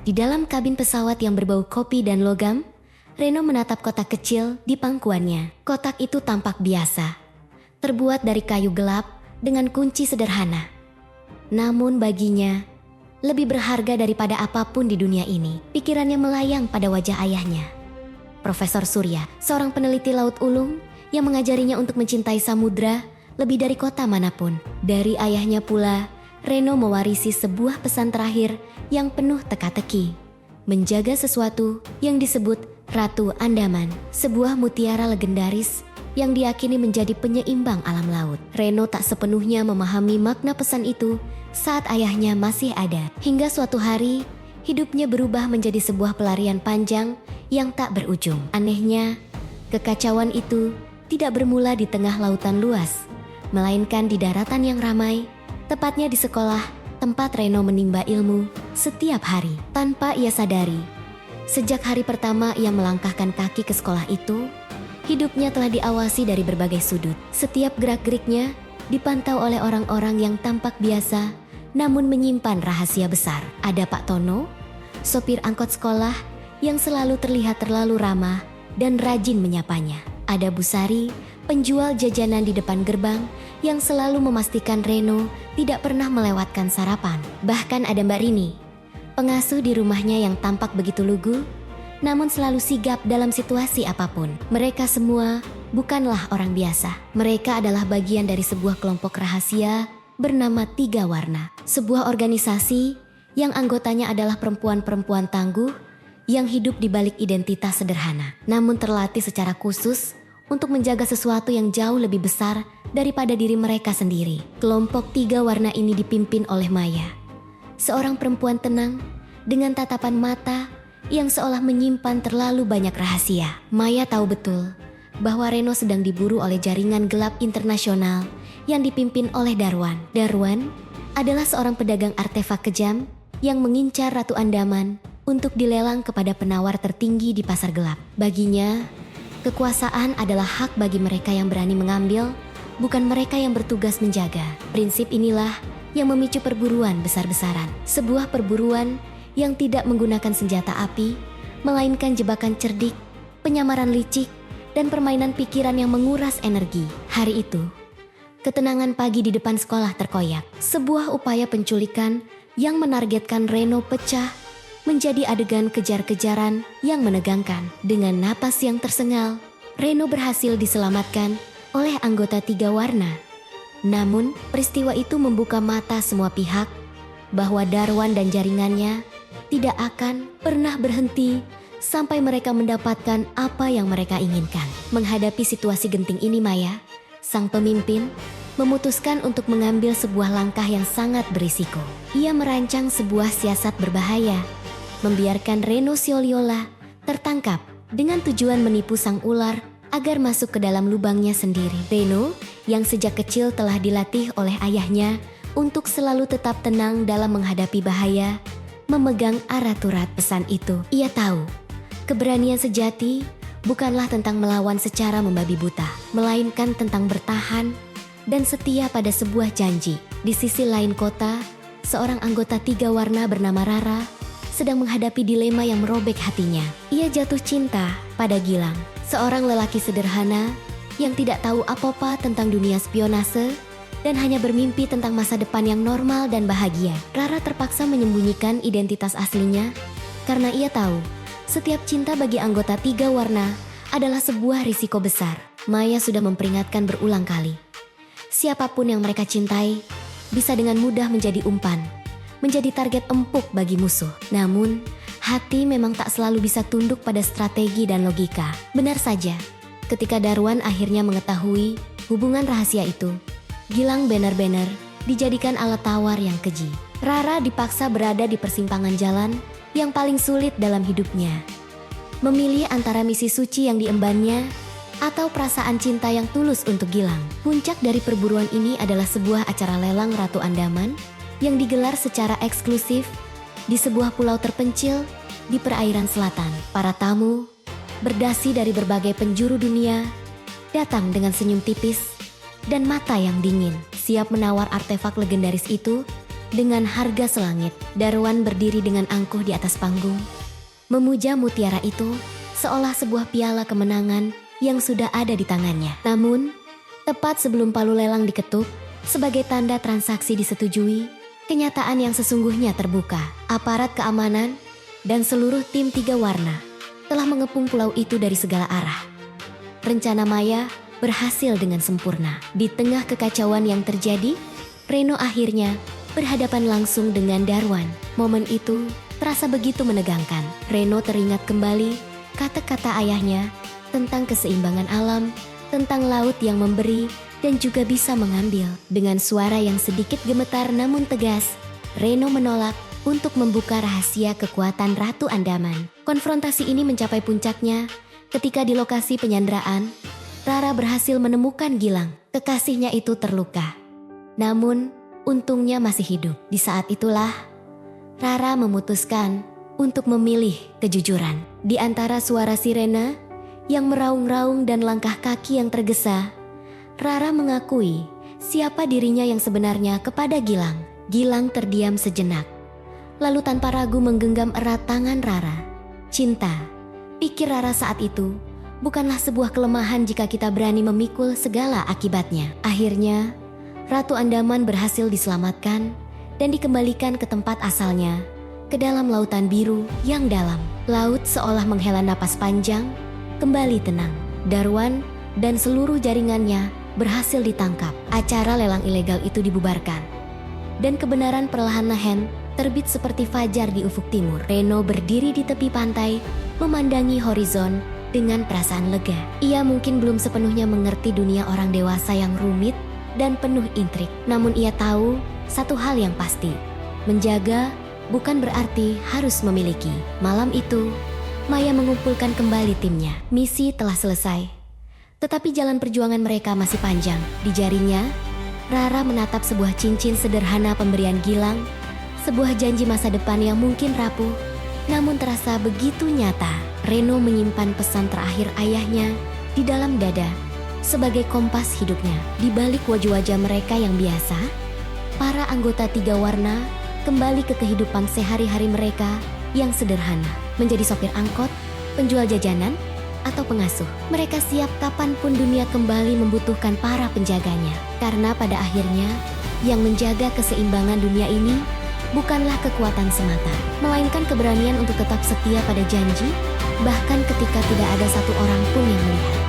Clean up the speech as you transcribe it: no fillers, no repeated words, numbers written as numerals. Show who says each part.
Speaker 1: Di dalam kabin pesawat yang berbau kopi dan logam, Reno menatap kotak kecil di pangkuannya. Kotak itu tampak biasa, terbuat dari kayu gelap dengan kunci sederhana. Namun baginya, lebih berharga daripada apapun di dunia ini. Pikirannya melayang pada wajah ayahnya, Profesor Surya, seorang peneliti laut ulung yang mengajarinya untuk mencintai samudra lebih dari kota manapun. Dari ayahnya pula, Reno mewarisi sebuah pesan terakhir yang penuh teka-teki. Menjaga sesuatu yang disebut Ratu Andaman, sebuah mutiara legendaris yang diyakini menjadi penyeimbang alam laut. Reno tak sepenuhnya memahami makna pesan itu saat ayahnya masih ada. Hingga suatu hari, hidupnya berubah menjadi sebuah pelarian panjang yang tak berujung. Anehnya, kekacauan itu tidak bermula di tengah lautan luas, melainkan di daratan yang ramai, tepatnya di sekolah tempat Reno menimba ilmu setiap hari. Tanpa ia sadari, sejak hari pertama ia melangkahkan kaki ke sekolah itu, hidupnya telah diawasi dari berbagai sudut. Setiap gerak-geriknya dipantau oleh orang-orang yang tampak biasa, namun menyimpan rahasia besar. Ada Pak Tono, sopir angkot sekolah yang selalu terlihat terlalu ramah dan rajin menyapanya. Ada Bu Sari, penjual jajanan di depan gerbang yang selalu memastikan Reno tidak pernah melewatkan sarapan. Bahkan ada Mbak Rini, pengasuh di rumahnya yang tampak begitu lugu, namun selalu sigap dalam situasi apapun. Mereka semua bukanlah orang biasa. Mereka adalah bagian dari sebuah kelompok rahasia bernama Tiga Warna. Sebuah organisasi yang anggotanya adalah perempuan-perempuan tangguh yang hidup di balik identitas sederhana, namun terlatih secara khusus untuk menjaga sesuatu yang jauh lebih besar daripada diri mereka sendiri. Kelompok Tiga Warna ini dipimpin oleh Maya, seorang perempuan tenang dengan tatapan mata yang seolah menyimpan terlalu banyak rahasia. Maya tahu betul bahwa Reno sedang diburu oleh jaringan gelap internasional yang dipimpin oleh Darwan. Darwan adalah seorang pedagang artefak kejam yang mengincar Ratu Andaman untuk dilelang kepada penawar tertinggi di pasar gelap. Baginya, kekuasaan adalah hak bagi mereka yang berani mengambil, bukan mereka yang bertugas menjaga. Prinsip inilah yang memicu perburuan besar-besaran. Sebuah perburuan yang tidak menggunakan senjata api, melainkan jebakan cerdik, penyamaran licik, dan permainan pikiran yang menguras energi. Hari itu, ketenangan pagi di depan sekolah terkoyak. Sebuah upaya penculikan yang menargetkan Reno pecah menjadi adegan kejar-kejaran yang menegangkan. Dengan napas yang tersengal, Reno berhasil diselamatkan oleh anggota Tiga Warna. Namun, peristiwa itu membuka mata semua pihak bahwa Darwan dan jaringannya tidak akan pernah berhenti sampai mereka mendapatkan apa yang mereka inginkan. Menghadapi situasi genting ini, Maya, sang pemimpin, memutuskan untuk mengambil sebuah langkah yang sangat berisiko. Ia merancang sebuah siasat berbahaya, membiarkan Reno Sioliola tertangkap dengan tujuan menipu sang ular agar masuk ke dalam lubangnya sendiri. Reno, yang sejak kecil telah dilatih oleh ayahnya untuk selalu tetap tenang dalam menghadapi bahaya, memegang arat-urat pesan itu. Ia tahu, keberanian sejati bukanlah tentang melawan secara membabi buta, melainkan tentang bertahan dan setia pada sebuah janji. Di sisi lain kota, seorang anggota Tiga Warna bernama Rara sedang menghadapi dilema yang merobek hatinya. Ia jatuh cinta pada Gilang, seorang lelaki sederhana yang tidak tahu apa-apa tentang dunia spionase dan hanya bermimpi tentang masa depan yang normal dan bahagia. Rara terpaksa menyembunyikan identitas aslinya karena ia tahu setiap cinta bagi anggota Tiga Warna adalah sebuah risiko besar. Maya sudah memperingatkan berulang kali. Siapapun yang mereka cintai bisa dengan mudah menjadi umpan, menjadi target empuk bagi musuh. Namun, hati memang tak selalu bisa tunduk pada strategi dan logika. Benar saja, ketika Darwan akhirnya mengetahui hubungan rahasia itu, Gilang benar-benar dijadikan alat tawar yang keji. Rara dipaksa berada di persimpangan jalan yang paling sulit dalam hidupnya. Memilih antara misi suci yang diembannya atau perasaan cinta yang tulus untuk Gilang. Puncak dari perburuan ini adalah sebuah acara lelang Ratu Andaman yang digelar secara eksklusif di sebuah pulau terpencil di perairan selatan. Para tamu, berdasi dari berbagai penjuru dunia, datang dengan senyum tipis dan mata yang dingin, siap menawar artefak legendaris itu dengan harga selangit. Darwan berdiri dengan angkuh di atas panggung, memuja mutiara itu seolah sebuah piala kemenangan yang sudah ada di tangannya. Namun, tepat sebelum palu lelang diketuk, sebagai tanda transaksi disetujui, kenyataan yang sesungguhnya terbuka. Aparat keamanan dan seluruh tim 3 warna telah mengepung pulau itu dari segala arah. Rencana Maya berhasil dengan sempurna. Di tengah kekacauan yang terjadi, Reno akhirnya berhadapan langsung dengan Darwan. Momen itu terasa begitu menegangkan. Reno teringat kembali kata-kata ayahnya tentang keseimbangan alam, tentang laut yang memberi dan juga bisa mengambil. Dengan suara yang sedikit gemetar namun tegas, Reno menolak untuk membuka rahasia kekuatan Ratu Andaman. Konfrontasi ini mencapai puncaknya ketika di lokasi penyanderaan, Rara berhasil menemukan Gilang. Kekasihnya itu terluka, namun untungnya masih hidup. Di saat itulah, Rara memutuskan untuk memilih kejujuran. Di antara suara sirena yang meraung-raung dan langkah kaki yang tergesa, Rara mengakui siapa dirinya yang sebenarnya kepada Gilang. Gilang terdiam sejenak, lalu tanpa ragu menggenggam erat tangan Rara. Cinta, pikir Rara saat itu, bukanlah sebuah kelemahan jika kita berani memikul segala akibatnya. Akhirnya, Ratu Andaman berhasil diselamatkan dan dikembalikan ke tempat asalnya, ke dalam lautan biru yang dalam. Laut seolah menghela napas panjang, kembali tenang. Darwan dan seluruh jaringannya berhasil ditangkap. Acara lelang ilegal itu dibubarkan, dan kebenaran perlahan-lahan terbit seperti fajar di ufuk timur. Reno berdiri di tepi pantai, memandangi horizon dengan perasaan lega. Ia mungkin belum sepenuhnya mengerti dunia orang dewasa yang rumit dan penuh intrik. Namun ia tahu satu hal yang pasti, menjaga bukan berarti harus memiliki. Malam itu, Maya mengumpulkan kembali timnya. Misi telah selesai, tetapi jalan perjuangan mereka masih panjang. Di jarinya, Rara menatap sebuah cincin sederhana pemberian Gilang, sebuah janji masa depan yang mungkin rapuh, namun terasa begitu nyata. Reno menyimpan pesan terakhir ayahnya di dalam dada sebagai kompas hidupnya. Di balik wajah-wajah mereka yang biasa, para anggota 3 warna kembali ke kehidupan sehari-hari mereka yang sederhana. Menjadi sopir angkot, penjual jajanan, atau pengasuh. Mereka siap kapanpun dunia kembali membutuhkan para penjaganya. Karena pada akhirnya, yang menjaga keseimbangan dunia ini bukanlah kekuatan semata, melainkan keberanian untuk tetap setia pada janji, bahkan ketika tidak ada satu orang pun yang melihat.